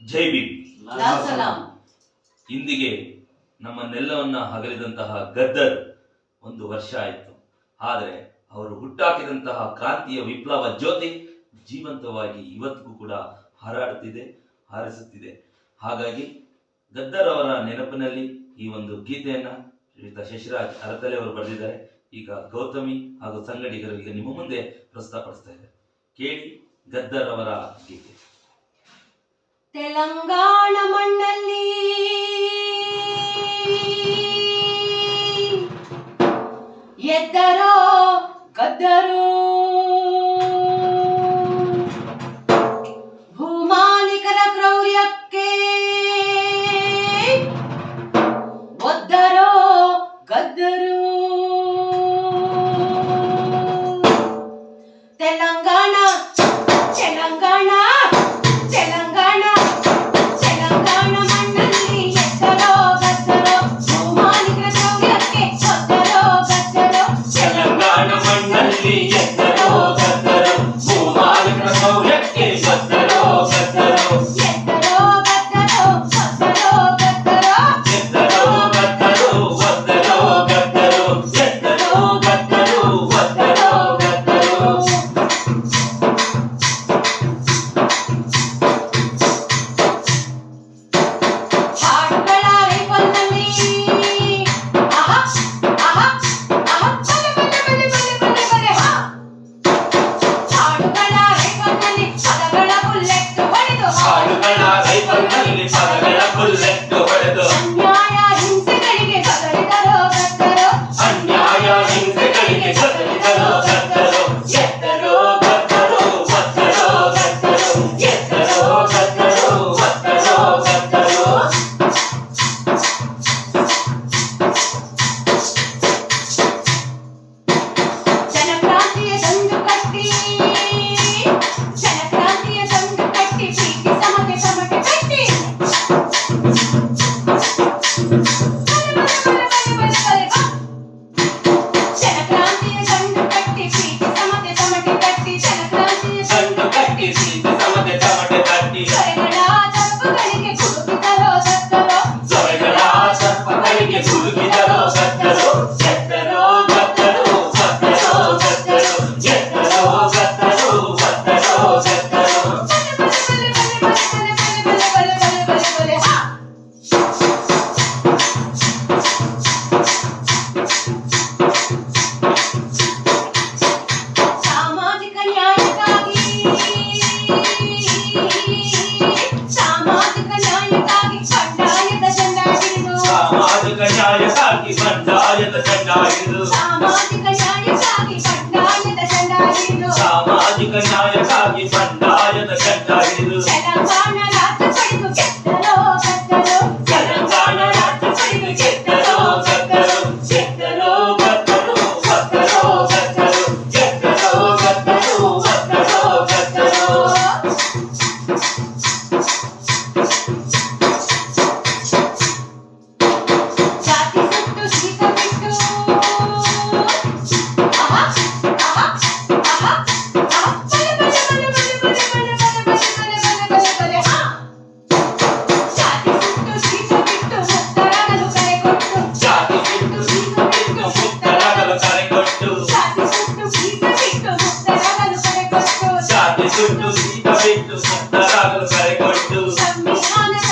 ಜೈ ಭೀಮ್. ಸಲಾಂ. ಇಂದಿಗೆ ನಮ್ಮನ್ನೆಲ್ಲವನ್ನ ಹಗಲಿದಂತಹ ಗದ್ದರ್ 1 ವರ್ಷ ಆಯಿತು. ಆದರೆ ಅವರು ಹುಟ್ಟಾಕಿದಂತಹ ಕ್ರಾಂತಿಯ ವಿಪ್ಲವ ಜ್ಯೋತಿ ಜೀವಂತವಾಗಿ ಇವತ್ತಿಗೂ ಕೂಡ ಹಾರಾಡುತ್ತಿದೆ, ಹಾರಿಸುತ್ತಿದೆ. ಹಾಗಾಗಿ ಗದ್ದರ್ ಅವರ ನೆನಪಿನಲ್ಲಿ ಈ ಒಂದು ಗೀತೆಯನ್ನ ಶ್ರೀಯುತ ಶಶಿರಾಜ್ ಅರತಲೆ ಅವರು ಬರೆದಿದ್ದಾರೆ. ಈಗ ಗೌತಮಿ ಹಾಗೂ ಸಂಗಡಿಗರಿಗೆ ನಿಮ್ಮ ಮುಂದೆ ಪ್ರಸ್ತುತಪಡಿಸ್ತಾ ಇದ್ದಾರೆ. ಕೇಳಿ ಗದ್ದರ್ ಅವರ ಗೀತೆ. ತೆಲಂಗಾಣ ಮಣ್ಣಲ್ಲಿ ಎದ್ದರೋ ಗದ್ದರೋ, ಭೂಮಾಲಿಕರ ಕ್ರೌರ್ಯಕ್ಕೆ ಒದ್ದರೋ ಗದ್ದರೋ. ತೆಲಂಗಾಣ ತೆಲಂಗಾಣ ತೆಲಂಗಾಣ ತೆಲಂಗಾಣ ಮಣ್ಣಲ್ಲಿ ಎದ್ದರೋ ಗದ್ದರೋ, ಭೂಮಾಲಿಕರ ಕ್ರೌರ್ಯಕ್ಕೆ ಒದ್ದರೋ ಗದ್ದರೋ. ತೆಲಂಗಾಣ ಮಣ್ಣಲ್ಲಿ ಎದ್ದರೋ ಗದ್ದರೋ, ಭೂಮಾಲಿಕರ ಕ್ರೌರ್ಯಕ್ಕೆ ಒದ್ದರೋ ಗದ್ದರೋ. ಎದ್ದರೋ ಗದ್ದರೋ, ಒದ್ದರೋ ಗದ್ದರೋ. ಎದ್ದರೋ ಗದ್ದರೋ, ಒದ್ದರೋ ಗದ್ದರೋ. ಎದ್ದರೋ ಗದ್ದರೋ, ಒದ್ದರೋ ಗದ್ದರೋ. ಹಾಡುಗಳ ರೈಫಲ್ನಲ್ಲಿ ಆಹಾ ಆಹಾ ಆಹಾ ಬಲೆ ಬಲೆ ಬಲೆ ಬಲೆ ಬಲೆ ಬಲೆ ಹಾ. ಹಾಡುಗಳ ರೈಫಲ್ನಲ್ಲಿ ಪದಗಳ ಬುಲ್ಲೆಟ್ ಹೊಡೆದು, ಹಾಡುಗಳ ರೈಫಲ್ನಲ್ಲಿ ಪದಗಳ ಬುಲ್ಲೆಟ್ ಹೊಡೆದು, ಅನ್ಯಾಯ ಹಿಂಸೆಗಳಿಗೆ ಗದರಿದರೋ ಗದ್ದರೋ. ಅನ್ಯಾಯ ಹಿಂಸೆಗಳಿಗೆ ಗದರಿದರೋ ಗದ್ದರೋ. ಎದ್ದರೋ ಗದ್ದರೋ, ಒದ್ದರೋ ಗದ್ದರೋ. ಎದ್ದರೋ ಗದ್ದರೋ, ಒದ್ದರೋ ಗದ್ದರೋ. ಜನಕ್ರಾಂತಿಯ ದಂಡು ಕಟ್ಟಿ, ಜನಕ್ರಾಂತಿಯ ದಂಡು ಕಟ್ಟಿ, ಪ್ರೀತಿ ಸಮತೆ ಸಮತೆ ಕಟ್ಟಿ. ಬಲೆ ಬಲೆ ಬಲೆ ಬಲೆ ಬಲೆ ಬಲೆ ಬಾ. ಜನಕ್ರಾಂತಿಯ ದಂಡು ಕಟ್ಟಿ, ಪ್ರೀತಿ ಸಮತೆ ಸಮತೆ ಕಟ್ಟಿ. ಜನಕ್ರಾಂತಿಯ ಸಣ್ಣ ಕಟ್ಟಿ ಸೀತೆ ಸಮತೆ ತಮಟೆ ತಟ್ಟಿ. ದೊರೆಗಳ ದರ್ಪಗಳಿಗೆ ಕುಡುಕಿದರೋ ಗದ್ದರೋ. ದೊರೆಗಳ ಸರ್ಪಗಳಿಗೆ ಕುಲುಕಿದರೋ ಗದ್ದರೋ. ಎದ್ದರೋ ಗದ್ದರೋ, ಒದ್ದರೋ ಗದ್ದರೋ. ಎದ್ದರೋ ಗದ್ದರೋ, ಒದ್ದರೋ ಗದ್ದರೋ. ಬಲೆ ಬಲೆ ಬಲೆ ಬಲೆ ಬಲೆ ಬಲೆ ಬಲೆ ಬಲೆ ಬಲೆ ಬಲೆ ಹಾ. ಸಾಮಾಜಿಕ ನ್ಯಾಯಕ್ಕಾಗಿ, ಸಾಮಾಜಿಕ ನ್ಯಾಯಕ್ಕಾಗಿ ಬಂಡಾಯದ ಜೆಂಡಾ ಹಿಡಿದು, ಸಾಮಾಜಿಕ ನ್ಯಾಯಕ್ಕಾಗಿ ಬಂಡಾಯದ ಜೆಂಡಾ ಹಿಡಿದು, ಸಾಮಾಜಿಕ ನ್ಯಾಯಕ್ಕಾಗಿ ಬಂಡಾಯದ ಜೆಂಡಾ ಹಿಡಿದು. ಸಾಮಾಜಿಕ ನ್ಯಾಯಕ್ಕಾಗಿ ಬಂಡಾಯದ ಜೆಂಡಾ ಹಿಡಿದು. ತೆಲಂಗಾಣ ರಾಜ್ಯ ಪಡೆದು ಗೆದ್ದರೋ ಗದ್ದರೋ. ತೆಲಂಗಾಣ ರಾಜ್ಯ ಪಡೆದು ಗೆದ್ದರೋ ಗದ್ದರೋ. ಎದ್ದರೋ ಗದ್ದರೋ, ಒದ್ದರೋ ಗದ್ದರೋ. ಎದ್ದರೋ ಗದ್ದರೋ, ಒದ್ದರೋ ಗದ್ದರೋ. ಜಾತಿ ಸುಟ್ಟು ಸೀತ ಬಿಟ್ಟು, ಆಹಾ ಆಹಾ ಆಹಾ ಆಹಾ ಬಲೆ ಬಲೆ ಬಲೆ ಬಲೆ ಬಲೆ ಬಲೆ ಬಲೆ ಬಲೆ ಬಲೆ ಬಲೆ ಬಲೆ ಹಾ. ಜಾತಿ ಸುಟ್ಟು ಸೀತ ಬಿಟ್ಟು ಮುಕ್ತರಾಗಲು ಕರೆ ಕೊಟ್ಟು, ಜಾತಿ ಸುಟ್ಟು ಸೀತ ಬಿಟ್ಟು ಮುಕ್ತರಾಗಲು ಕರೆ ಕೊಟ್ಟು. ಜಾತಿ ಸುಟ್ಟು ಸೀತ ಬಿಟ್ಟು ಮುಕ್ತರಾಗಲು ಕರೆ ಕೊಟ್ಟು. ಜಾತಿ ಸುಟ್ಟು ಸೀತ ಬಿಟ್ಟು ಮುಕ್ತರಾಗಲು ಕರೆ ಕೊಟ್ಟು. ಸಂವಿಧಾನದ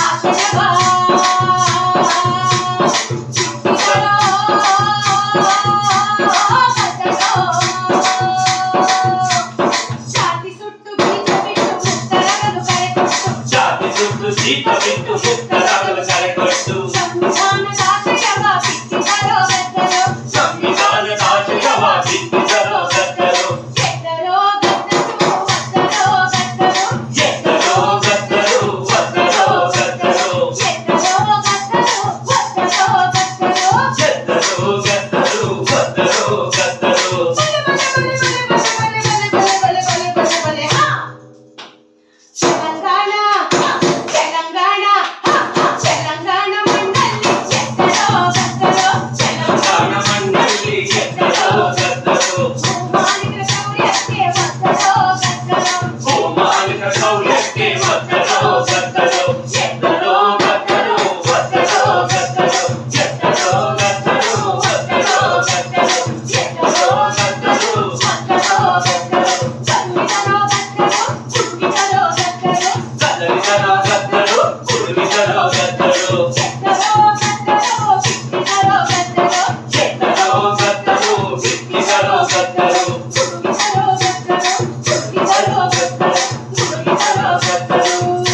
ಆಶಯವ ಚಿತ್ತಿದರೋ ಗದ್ದರೋ. ಜಾತಿ ಸುಟ್ಟು ಬೀಜ ಬಿಟ್ಟು ಮುಕ್ತರಾಗಲು ಕರೆ ಕೊಟ್ಟು, ಜಾತಿ ಸುಟ್ಟು ಸೀತ ಬಿಟ್ಟು ಮುಕ್ತರಾಗಲು ಕರೆ ಕೊಟ್ಟು. ಸಂವಿಧಾನದ ಆಶಯವ ಬಿತ್ತಿದರೋ ಗದ್ದರೋ. ಸಂವಿಧಾನದ ಆಶಯವ ಬಿತ್ತಿದರೋ ಗದ್ದರೋ. ಗೆದ್ದರೋ ಗದ್ದರೋ, ಒದ್ದರೋ ಗದ್ದರೋ. ಎದ್ದರೋ ಗದ್ದರೋ, ಒದ್ದರೋ ಗದ್ದರೋ. ಗೆದ್ದರೋ ಗದ್ದರೋ, ಒದ್ದರೋ ಗದ್ದರೋ. ಎದ್ದರೋ ಗದ್ದರೋ, ಒದ್ದರೋ ಗದ್ದರೋ. ಬಲೆ ಬಲೆ ಬಲೆ ಬಲೆ ಬಲೆ ಬಲೆ ಬಲೆ ಬಲೆ ಬಲೆ ಬಲೆ ಹಾ. ತೆಲಂಗಾಣ ತೆಲಂಗಾಣ ಹಾ ಹಾ ಮಾಲಿಕ ಕೌಲಕ್ಕೆ ಒತ್ತಡೋ ಗದ್ದಲೋ ಎತ್ತಡೋ ಗದ್ದಲೋ ಒತ್ತಡೋ ಗದ್ದಲೋ ಎತ್ತಡೋ ಗದ್ದಲೋ ಒತ್ತಡೋ ಗದ್ದಲೋ ಎತ್ತಡೋ ಗದ್ದಲೋ ಒತ್ತಡೋ ಗದ್ದಲೋ ಚಲ್ಲಿದರೋ ಗದ್ದಲೋ ಚದರಿದರೋ ಗದ್ದಲೋ ಹುಡುಗಿದರೋ ಗದ್ದಲೋ ಎತ್ತರೋ ಗದ್ದಲೋ ಎತ್ತಡೋ ಗದ್ದಲೋ ಬಿಕ್ಕಿದರೋ ಗದ್ದಲೋ ಚಲ್ಲಿದರೋ ಗದ್ದಲೋ ಹುಡುಗಿದರೋ ಗದ್ದಲೋ